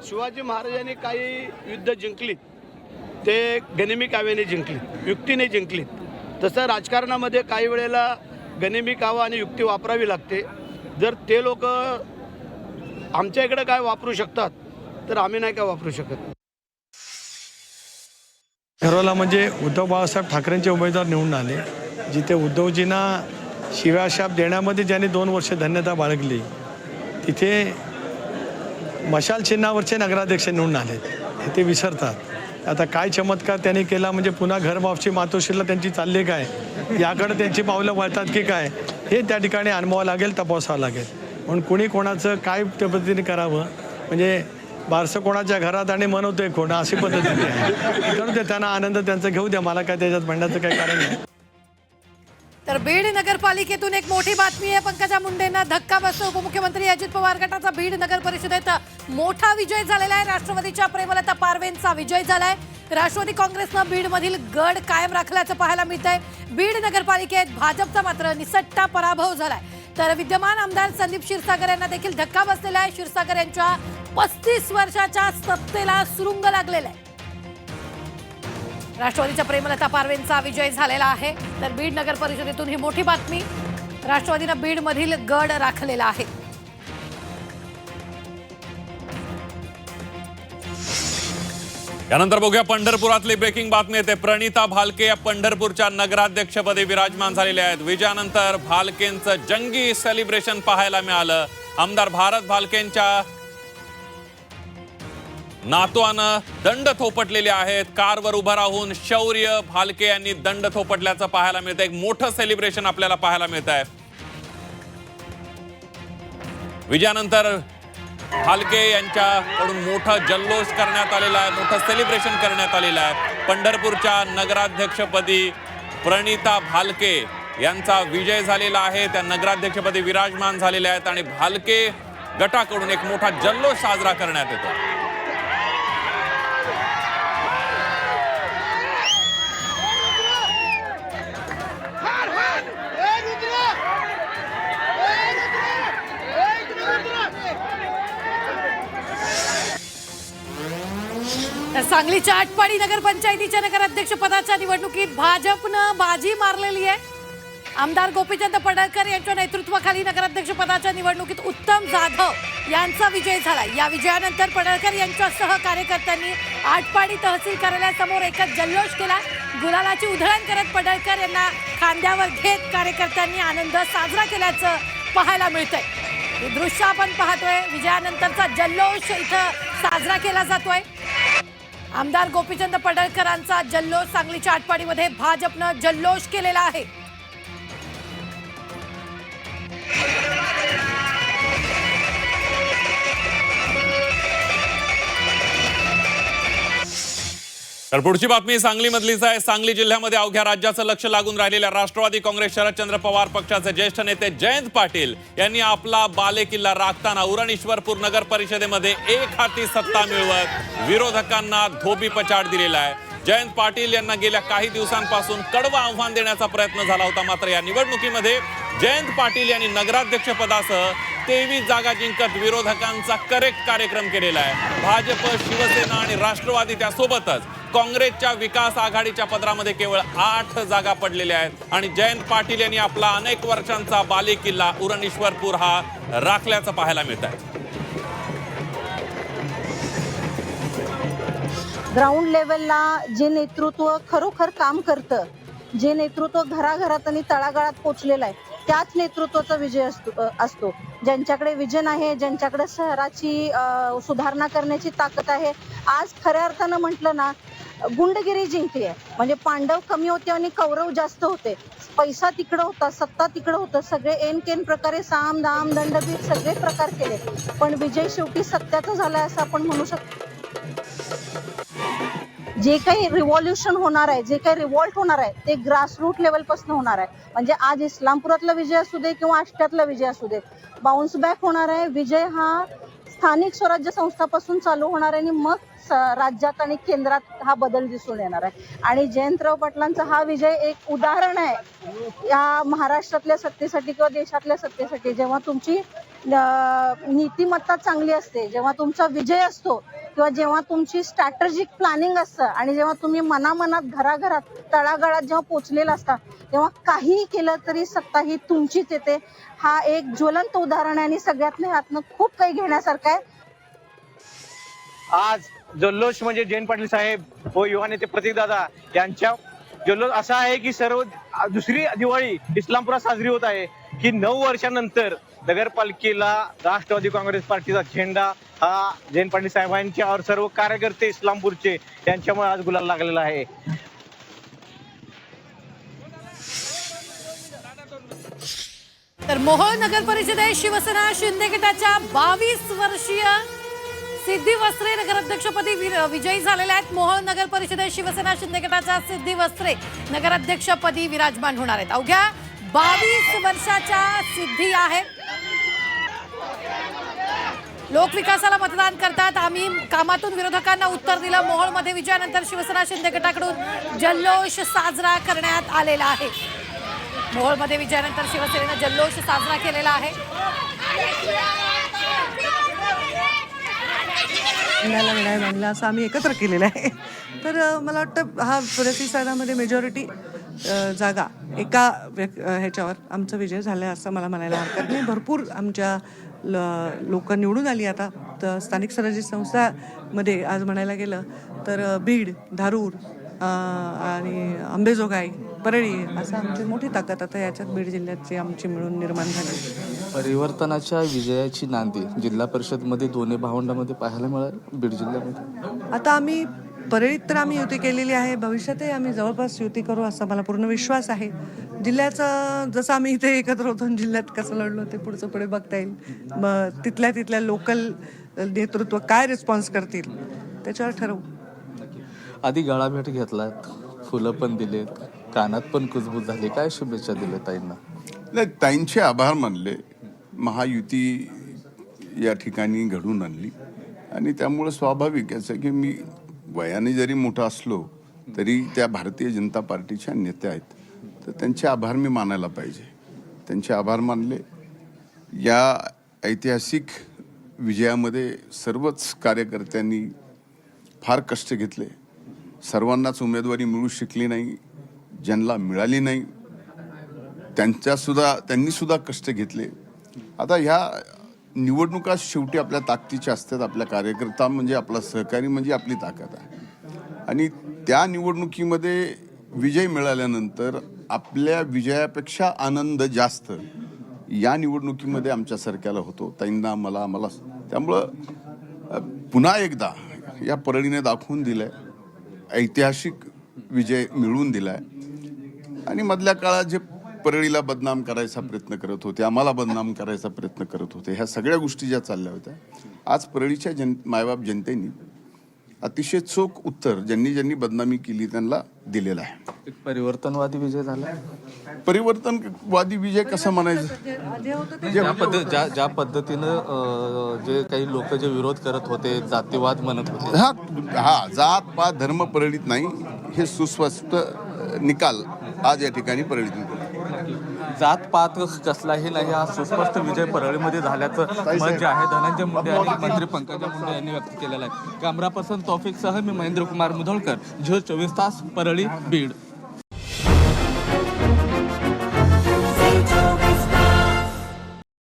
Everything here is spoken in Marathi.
शिवाजी महाराजांनी काही युद्ध जिंकली ते गनिमी काव्याने जिंकली, युक्तीने जिंकली. तसं राजकारणामध्ये काही वेळेला गनिमी कावा आणि युक्ती वापरावी लागते. जर ते लोक आमच्या इकडे काय वापरू शकतात तर आम्ही नाही काय वापरू शकत. ठरवला म्हणजे उद्धव बाळासाहेब ठाकरेंचे उमेदवार निवडून आले. जिथे उद्धवजींना शिव्याशाप देण्यामध्ये ज्यांनी 2 वर्ष धन्यता बाळगली, तिथे मशाल चिन्हावरचे नगराध्यक्ष निवडून आले. ते विसरतात. आता काय चमत्कार त्यांनी केला म्हणजे पुन्हा घरमावशी मातोश्रीला त्यांची चालली काय, याकडे त्यांची पावलं वळतात की काय, हे त्या ठिकाणी अनुभवावं लागेल, तपासावं लागेल. म्हणून कुणी कोणाचं काय त्या पद्धतीने करावं म्हणजे बारसं कोणाच्या घरात आणि मनवतोय कोण अशी पद्धतीने आहे. करू दे त्यांना आनंद त्यांचा घेऊ द्या, मला काय त्याच्यात म्हणण्याचं काही कारण नाही. तर बीड नगरपालिकेतून एक मोठी बातमी आहे. पंकजा मुंडेंना धक्का बसतो. उपमुख्यमंत्री अजित पवार गटाचा बीड नगर परिषदेत मोठा विजय झालेला आहे. राष्ट्रवादीच्या प्रेमलता पारवेंचा विजय झालाय. राष्ट्रवादी काँग्रेसनं बीडमधील गड कायम राखल्याचं पाहायला मिळत आहे. बीड नगरपालिकेत भाजपचा मात्र निसट्टा पराभव झालाय. तर विद्यमान आमदार संदीप क्षीरसागर यांना देखील धक्का बसलेला आहे. क्षीरसागर यांच्या 35 वर्षाच्या सत्तेला सुरुंग लागलेला आहे. राष्ट्रवादीच्या प्रेमलता पारवेंचा विजय झालेला आहे. तर बीड नगर परिषदेतून ही मोठी बातमी. राष्ट्रवादीनं बीड मधील गड राखलेला आहे. यानंतर बघूया पंढरपुरातली ब्रेकिंग बातमी येते. प्रणिता भालके या पंढरपूरच्या नगराध्यक्षपदी विराजमान झालेले आहेत. विजयानंतर भालकेंचं जंगी सेलिब्रेशन पाहायला मिळालं. आमदार भारत भालकेंच्या नातवानं दंड थोपटलेले आहेत. कारवर उभं राहून शौर्य भालके यांनी दंड थोपटल्याचं पाहायला मिळतं. एक मोठं सेलिब्रेशन आपल्याला पाहायला मिळत आहे. विजयानंतर भालके यांच्याकडून मोठा जल्लोष करण्यात आलेला आहे, मोठं सेलिब्रेशन करण्यात आलेलं आहे. पंढरपूरच्या नगराध्यक्षपदी प्रणिता भालके यांचा विजय झालेला आहे. त्या नगराध्यक्षपदी विराजमान झालेल्या आहेत आणि भालके गटाकडून एक मोठा जल्लोष साजरा करण्यात येतो. सांगलीच्या आटपाडी नगरपंचायतीच्या नगराध्यक्ष पदाच्या निवडणुकीत भाजपनं बाजी मारलेली आहे. आमदार गोपीचंद पडळकर यांच्या नेतृत्वाखाली नगराध्यक्ष पदाच्या निवडणुकीत उत्तम जाधव यांचा विजय झाला. या विजयानंतर पडळकर यांच्यासह कार्यकर्त्यांनी आटपाडी तहसील कार्यालयासमोर एकच जल्लोष केला. गुलालाची उधळण करत पडळकर यांना खांद्यावर घेत कार्यकर्त्यांनी आनंद साजरा केल्याचं पाहायला मिळतंय. हे दृश्य आपण पाहतोय. विजयानंतरचा जल्लोष इथं साजरा केला जातोय. आमदार गोपीचंद पडळकरांचा जल्लोष सांगलीच्या आटपाडीमध्ये भाजपनं जल्लोष केलेला आहे. तर पुढची बातमी सांगलीमधलीच आहे. सांगली जिल्ह्यामध्ये अवघ्या राज्याचं लक्ष लागून राहिलेल्या राष्ट्रवादी काँग्रेस शरदचंद्र पवार पक्षाचे ज्येष्ठ नेते जयंत पाटील यांनी आपला बालेकिल्ला राखताना उरणईश्वरपूर नगर परिषदेमध्ये एक हाती सत्ता मिळवत विरोधकांना धोबीपछाड दिलेला आहे. जयंत पाटील यांना गेल्या काही दिवसांपासून कडवं आव्हान देण्याचा प्रयत्न झाला होता. मात्र या निवडणुकीमध्ये जयंत पाटील यांनी नगराध्यक्ष पदासह 23 जागा जिंकत विरोधकांचा करेक्ट कार्यक्रम केलेला आहे. भाजप, शिवसेना आणि राष्ट्रवादी त्यासोबतच काँग्रेसच्या विकास आघाडीच्या पदरामध्ये केवळ 8 जागा पडलेल्या आहेत आणि जयंत पाटील यांनी आपला अनेक वर्षांचा बालेकिल्ला उरणईश्वरपूर हा राखल्याचं पाहायला मिळत आहे. ग्राउंड लेवलला जे नेतृत्व खरोखर काम करतं, जे नेतृत्व घराघरात आणि तळागाळात पोचलेलं आहे, त्याच नेतृत्वाचा विजय असतो. ज्यांच्याकडे विजन आहे, ज्यांच्याकडे शहराची सुधारणा करण्याची ताकद आहे. आज खऱ्या अर्थानं म्हटलं ना, गुंडगिरी जिंकली आहे. म्हणजे पांडव कमी होते आणि कौरव जास्त होते. पैसा तिकडं होता, सत्ता तिकडं होतं. सगळे एन केन प्रकारे साम दाम दंडभेद सगळे प्रकार केले, पण विजय शेवटी सत्याचा झालाय असं आपण म्हणू शकतो. जे काही रिव्हॉल्युशन होणार आहे, जे काही रिव्हॉल्ट होणार आहे, ते ग्रासरूट लेवल पासून होणार आहे. म्हणजे आज इस्लामपुरातला विजय असू दे किंवा आष्ट्यातला विजय असू दे, बाउन्स बॅक होणार आहे. विजय हा स्थानिक स्वराज्य संस्थापासून चालू होणार आहे आणि मग राज्यात आणि केंद्रात हा बदल दिसून येणार आहे. आणि जयंतराव पाटलांचा हा विजय एक उदाहरण आहे या महाराष्ट्रातल्या सत्तेसाठी किंवा देशातल्या सत्तेसाठी. जेव्हा तुमची नीतिमत्ता चांगली असते, जेव्हा तुमचा विजय असतो किंवा जेव्हा तुमची स्ट्रॅटेजिक प्लॅनिंग असतं आणि जेव्हा तुम्ही मनामनात घराघरात तळागाळात जेव्हा पोचलेला असता, तेव्हा काहीही केलं तरी सत्ता ही तुमचीच येते. हा एक ज्वलंत उदाहरण आहे आणि सगळ्यात नाही यातनं खूप काही घेण्यासारखं आहे. आज जल्लोष म्हणजे जयंत पाटील साहेब व युवा नेते प्रतीकदादा यांच्या जल्लोष असा आहे की सर्व दुसरी दिवाळी इस्लामपुरात साजरी होत आहे की 9 वर्षानंतर नगरपालिकेला राष्ट्रवादी काँग्रेस पार्टीचा झेंडा हा जयंत पाटील साहेबांच्या और सर्व कार्यकर्ते इस्लामपूरचे यांच्यामुळे आज गुलाल लागलेला आहे. तर मोहोळ नगर परिषदेत शिवसेना शिंदे गटाच्या 22 वर्षीय सिद्धी वस्त्रे नगराध्यक्षपदी विजयी झालेल्या आहेत. मोहोळ नगर परिषदेत शिवसेना शिंदे गटाच्या सिद्धी वस्त्रे नगराध्यक्षपदी विराजमान होणार आहेत. अवघ्या 22 वर्षाच्या सिद्धी आहेत. लोकविकासाला मतदान करतात. आम्ही कामातून विरोधकांना उत्तर दिलं. मोहोळमध्ये विजयानंतर शिवसेना शिंदे गटाकडून जल्लोष साजरा करण्यात आलेला आहे. मोहोळमध्ये विजयानंतर शिवसेनेनं जल्लोष साजरा केलेला आहे. लढाई बांधला असं आम्ही एकत्र केलेलं आहे. तर मला वाटतं हा प्रतिसादामध्ये मेजॉरिटी जागा एका ह्याच्यावर आमचा विजय झाला असं मला म्हणायला हरकत नाही. भरपूर आमच्या लोक निवडून आली. आता तर स्थानिक स्वराज्य संस्थामध्ये आज म्हणायला गेलं तर बीड, धारूर आणि अंबेजोगाई, परळी असं आमची मोठी ताकद आता याच्यात बीड जिल्ह्याची आमची मिळून निर्माण झाली. परिवर्तनाच्या विजयाची नांदी जिल्हा परिषदमध्ये दोन्ही भावंडामध्ये पाहायला मिळाली बीड जिल्ह्यामध्ये. आता आम्ही परळीत तर आम्ही युती केलेली आहे. भविष्यातही आम्ही जवळपास युती करू असा मला पूर्ण विश्वास आहे. जिल्ह्याचं जसं आम्ही इथे एकत्र होतो जिल्ह्यात कसं लढलो ते पुढचं पुढे बघता येईल. मग तिथल्या लोकल नेतृत्व काय रिस्पॉन्स करतील त्याच्यावर ठरवू. आधी गळाभेट घेतलात, फुलं पण दिलेत, कानात पण कुजबूज झाली. काय शुभेच्छा दिल्या ताईंना? नाही, ताईंचे आभार मानले. महायुती या ठिकाणी घडून आणली आणि त्यामुळे स्वाभाविक असं की मी वयाने जरी मोठा असलो तरी त्या भारतीय जनता पार्टीच्या नेत्या आहेत, तर त्यांचे आभार मी मानायला पाहिजे. त्यांचे आभार मानले. या ऐतिहासिक विजयामध्ये सर्वच कार्यकर्त्यांनी फार कष्ट घेतले. सर्वांनाच उमेदवारी मिळू शकली नाही. ज्यांना मिळाली नाही त्यांनी सुद्धा कष्ट घेतले. आता ह्या निवडणुका शेवटी आपल्या ताकदीच्या असतात. आपल्या कार्यकर्ता म्हणजे आपला सहकारी म्हणजे आपली ताकद आहे आणि त्या निवडणुकीमध्ये विजय मिळाल्यानंतर आपल्या विजयापेक्षा आनंद जास्त या निवडणुकीमध्ये आमच्या सरकारला होतो. ताईंना मला त्यामुळं पुन्हा एकदा या परळीने दाखवून दिलंय, ऐतिहासिक विजय मिळवून दिलाय. आणि मधल्या काळात जे परळीला बदनाम करायचा प्रयत्न करत होते, आम्हाला बदनाम करायचा प्रयत्न करत होते, ह्या सगळ्या गोष्टी ज्या चालल्या होत्या, आज परळीच्या मायबाप जनतेने अतिशय चोख उत्तर ज्यांनी बदनामी केली त्यांना दिलेलं आहे. परिवर्तनवादी विजय झाला. परिवर्तनवादी विजय कसं म्हणायचं? ज्या पद्धतीनं जे काही लोक जे विरोध करत होते, जातीवाद म्हणत होते, हा जात पात धर्म परळीत नाही हे सुस्पष्ट निकाल आज या ठिकाणी परळीतून. जात पात कसलाही नाही हा सुस्पष्ट विजय परळीमध्ये झाल्याचं मत जे आहे धनंजय मुंडे आणि मंत्री पंकजा मुंडे यांनी व्यक्त केलेलं आहे. कॅमेरा पर्सन तौफिकसह मी महेंद्र कुमार मुधोळकर, झी 24 तास, परळी, बीड.